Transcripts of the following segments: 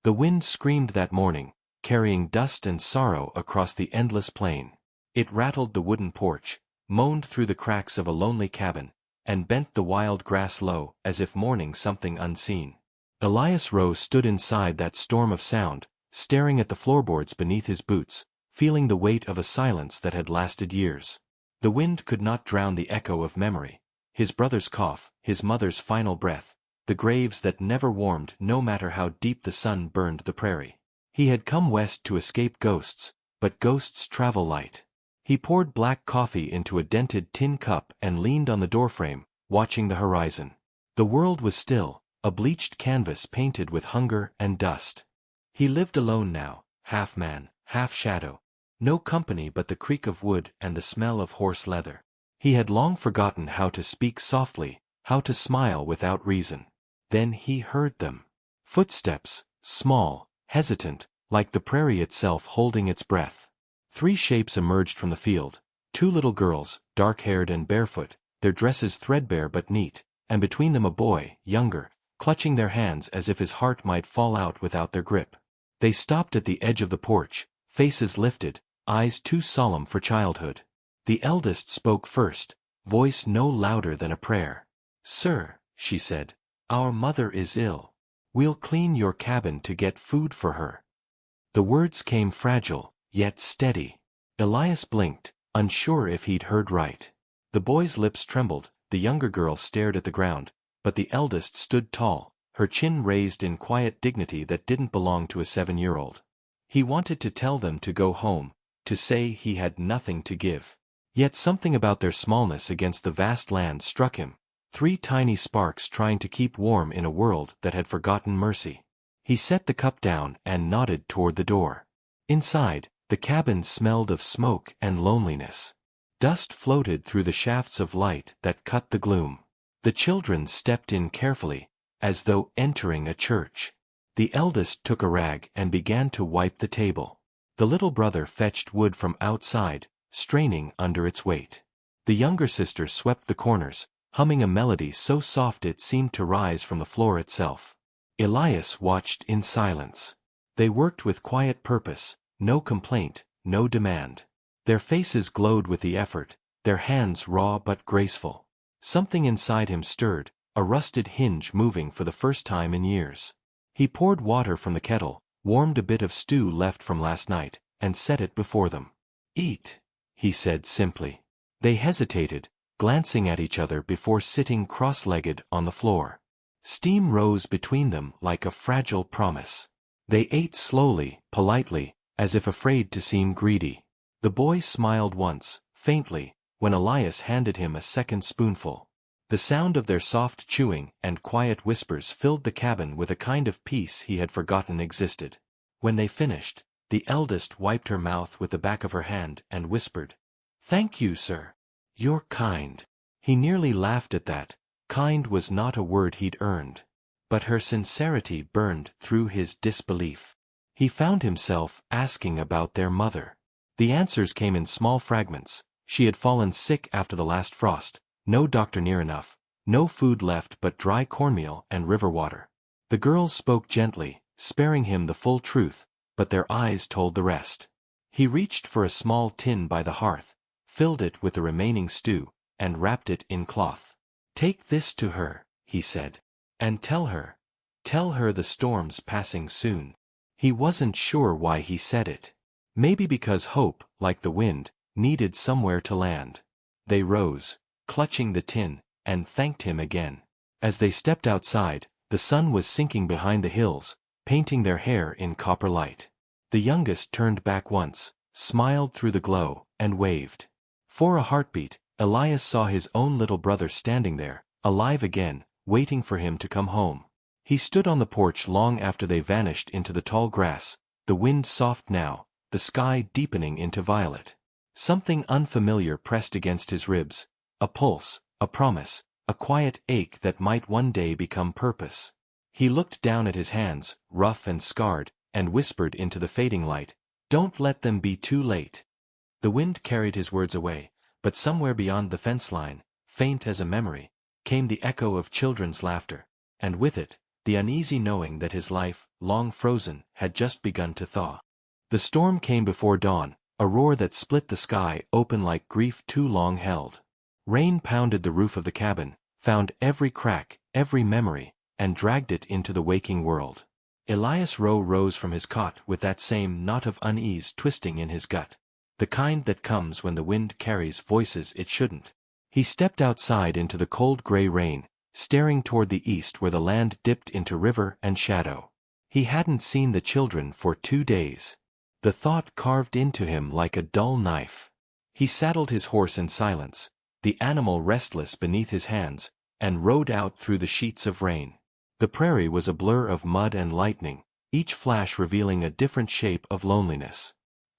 The wind screamed that morning, carrying dust and sorrow across the endless plain. It rattled the wooden porch, moaned through the cracks of a lonely cabin, and bent the wild grass low as if mourning something unseen. Elias Rowe stood inside that storm of sound, staring at the floorboards beneath his boots, feeling the weight of a silence that had lasted years. The wind could not drown the echo of memory. His brother's cough, his mother's final breath, the graves that never warmed no matter how deep the sun burned the prairie. He had come west to escape ghosts, but ghosts travel light. He poured black coffee into a dented tin cup and leaned on the doorframe, watching the horizon. The world was still, a bleached canvas painted with hunger and dust. He lived alone now, half man, half shadow. No company but the creak of wood and the smell of horse leather. He had long forgotten how to speak softly, how to smile without reason. Then he heard them. Footsteps, small, hesitant, like the prairie itself holding its breath. 3 shapes emerged from the field. 2 little girls, dark-haired and barefoot, their dresses threadbare but neat, and between them a boy, younger, clutching their hands as if his heart might fall out without their grip. They stopped at the edge of the porch, faces lifted, eyes too solemn for childhood. The eldest spoke first, voice no louder than a prayer. "Sir," she said, "our mother is ill. We'll clean your cabin to get food for her." The words came fragile, yet steady. Elias blinked, unsure if he'd heard right. The boy's lips trembled, the younger girl stared at the ground, but the eldest stood tall, her chin raised in quiet dignity that didn't belong to a 7-year-old. He wanted to tell them to go home, to say he had nothing to give. Yet something about their smallness against the vast land struck him, 3 tiny sparks trying to keep warm in a world that had forgotten mercy. He set the cup down and nodded toward the door. Inside, the cabin smelled of smoke and loneliness. Dust floated through the shafts of light that cut the gloom. The children stepped in carefully, as though entering a church. The eldest took a rag and began to wipe the table. The little brother fetched wood from outside, straining under its weight. The younger sister swept the corners, humming a melody so soft it seemed to rise from the floor itself. Elias watched in silence. They worked with quiet purpose, no complaint, no demand. Their faces glowed with the effort, their hands raw but graceful. Something inside him stirred, a rusted hinge moving for the first time in years. He poured water from the kettle, warmed a bit of stew left from last night, and set it before them. "Eat," he said simply. They hesitated, glancing at each other before sitting cross-legged on the floor. Steam rose between them like a fragile promise. They ate slowly, politely, as if afraid to seem greedy. The boy smiled once, faintly, when Elias handed him a second spoonful. The sound of their soft chewing and quiet whispers filled the cabin with a kind of peace he had forgotten existed. When they finished, the eldest wiped her mouth with the back of her hand and whispered, "Thank you, sir. You're kind." He nearly laughed at that. Kind was not a word he'd earned. But her sincerity burned through his disbelief. He found himself asking about their mother. The answers came in small fragments. She had fallen sick after the last frost, no doctor near enough, no food left but dry cornmeal and river water. The girls spoke gently, sparing him the full truth, but their eyes told the rest. He reached for a small tin by the hearth, filled it with the remaining stew, and wrapped it in cloth. "Take this to her," he said. "And tell her the storm's passing soon." He wasn't sure why he said it. Maybe because hope, like the wind, needed somewhere to land. They rose, clutching the tin, and thanked him again. As they stepped outside, the sun was sinking behind the hills, painting their hair in copper light. The youngest turned back once, smiled through the glow, and waved. For a heartbeat, Elias saw his own little brother standing there, alive again, waiting for him to come home. He stood on the porch long after they vanished into the tall grass, the wind soft now, the sky deepening into violet. Something unfamiliar pressed against his ribs, a pulse, a promise, a quiet ache that might one day become purpose. He looked down at his hands, rough and scarred, and whispered into the fading light, "Don't let them be too late." The wind carried his words away, but somewhere beyond the fence line, faint as a memory, came the echo of children's laughter, and with it, the uneasy knowing that his life, long frozen, had just begun to thaw. The storm came before dawn, a roar that split the sky open like grief too long held. Rain pounded the roof of the cabin, found every crack, every memory, and dragged it into the waking world. Elias Rowe rose from his cot with that same knot of unease twisting in his gut, the kind that comes when the wind carries voices it shouldn't. He stepped outside into the cold gray rain, staring toward the east where the land dipped into river and shadow. He hadn't seen the children for 2 days. The thought carved into him like a dull knife. He saddled his horse in silence, the animal restless beneath his hands, and rode out through the sheets of rain. The prairie was a blur of mud and lightning, each flash revealing a different shape of loneliness.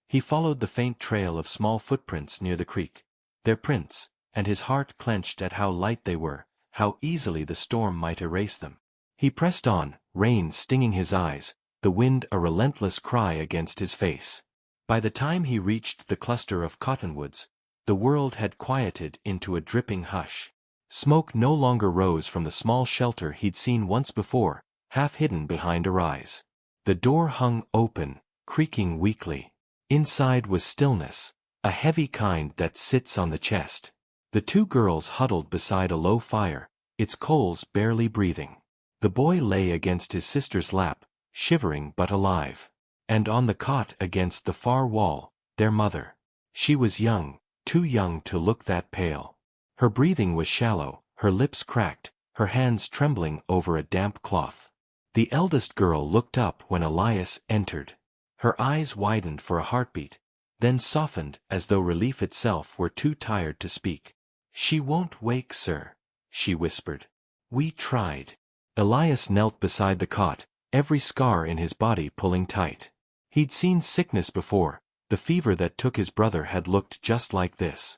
He followed the faint trail of small footprints near the creek. Their prints, and his heart clenched at how light they were, how easily the storm might erase them. He pressed on, rain stinging his eyes, the wind a relentless cry against his face. By the time he reached the cluster of cottonwoods, the world had quieted into a dripping hush. Smoke no longer rose from the small shelter he'd seen once before, half hidden behind a rise. The door hung open, creaking weakly. Inside was stillness, a heavy kind that sits on the chest. The 2 girls huddled beside a low fire, its coals barely breathing. The boy lay against his sister's lap, shivering but alive. And on the cot against the far wall, their mother. She was young, too young to look that pale. Her breathing was shallow, her lips cracked, her hands trembling over a damp cloth. The eldest girl looked up when Elias entered. Her eyes widened for a heartbeat, then softened as though relief itself were too tired to speak. "She won't wake, sir," she whispered. "We tried." Elias knelt beside the cot, every scar in his body pulling tight. He'd seen sickness before, the fever that took his brother had looked just like this.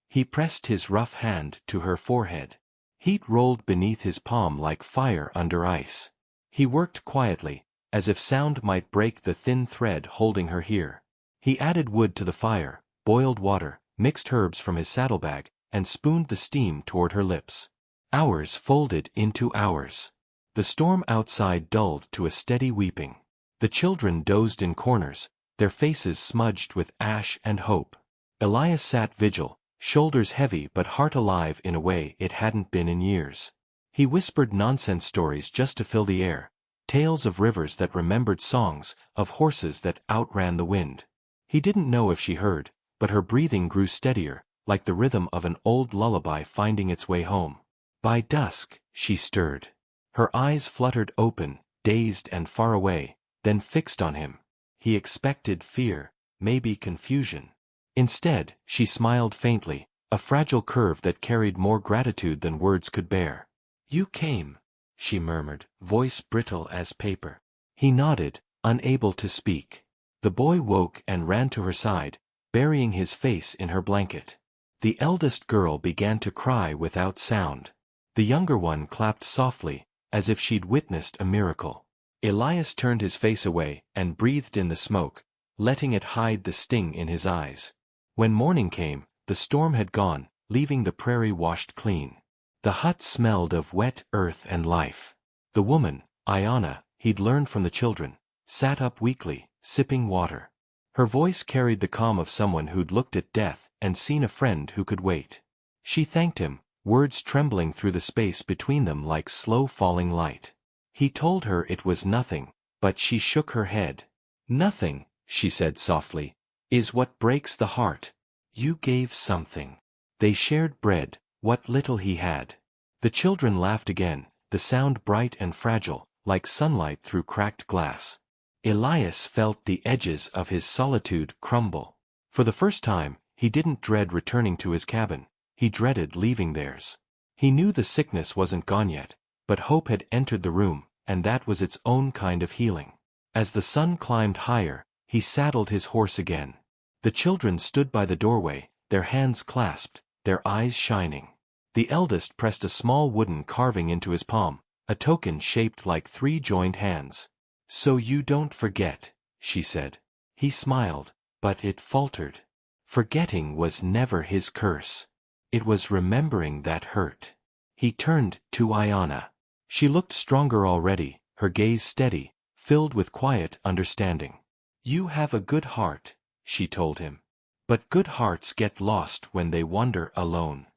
He pressed his rough hand to her forehead. Heat rolled beneath his palm like fire under ice. He worked quietly, as if sound might break the thin thread holding her here. He added wood to the fire, boiled water, mixed herbs from his saddlebag, and spooned the steam toward her lips. Hours folded into hours. The storm outside dulled to a steady weeping. The children dozed in corners, their faces smudged with ash and hope. Elias sat vigil, shoulders heavy but heart alive in a way it hadn't been in years. He whispered nonsense stories just to fill the air, tales of rivers that remembered songs, of horses that outran the wind. He didn't know if she heard, but her breathing grew steadier, like the rhythm of an old lullaby finding its way home. By dusk, she stirred. Her eyes fluttered open, dazed and far away, then fixed on him. He expected fear, maybe confusion. Instead, she smiled faintly, a fragile curve that carried more gratitude than words could bear. "You came," she murmured, voice brittle as paper. He nodded, unable to speak. The boy woke and ran to her side, burying his face in her blanket. The eldest girl began to cry without sound. The younger one clapped softly, as if she'd witnessed a miracle. Elias turned his face away and breathed in the smoke, letting it hide the sting in his eyes. When morning came, the storm had gone, leaving the prairie washed clean. The hut smelled of wet earth and life. The woman, Ayanna, he'd learned from the children, sat up weakly, sipping water. Her voice carried the calm of someone who'd looked at death and seen a friend who could wait. She thanked him, words trembling through the space between them like slow-falling light. He told her it was nothing, but she shook her head. "Nothing," she said softly, "is what breaks the heart. You gave something." They shared bread, what little he had. The children laughed again, the sound bright and fragile, like sunlight through cracked glass. Elias felt the edges of his solitude crumble. For the first time, he didn't dread returning to his cabin, he dreaded leaving theirs. He knew the sickness wasn't gone yet, but hope had entered the room, and that was its own kind of healing. As the sun climbed higher, he saddled his horse again. The children stood by the doorway, their hands clasped, their eyes shining. The eldest pressed a small wooden carving into his palm, a token shaped like 3 joined hands. "So you don't forget," she said. He smiled, but it faltered. Forgetting was never his curse. It was remembering that hurt. He turned to Ayanna. She looked stronger already, her gaze steady, filled with quiet understanding. "You have a good heart," she told him. "But good hearts get lost when they wander alone."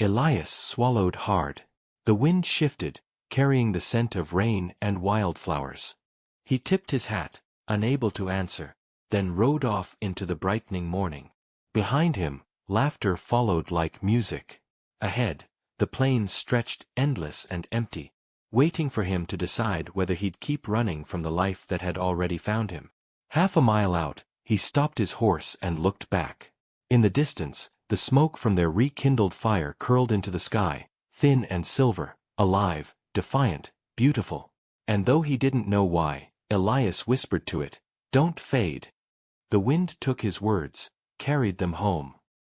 Elias swallowed hard. The wind shifted, carrying the scent of rain and wildflowers. He tipped his hat, unable to answer, then rode off into the brightening morning. Behind him, laughter followed like music. Ahead, the plains stretched endless and empty, waiting for him to decide whether he'd keep running from the life that had already found him. Half a mile out, he stopped his horse and looked back. In the distance, the smoke from their rekindled fire curled into the sky, thin and silver, alive, defiant, beautiful. And though he didn't know why, Elias whispered to it, "Don't fade." The wind took his words, carried them home.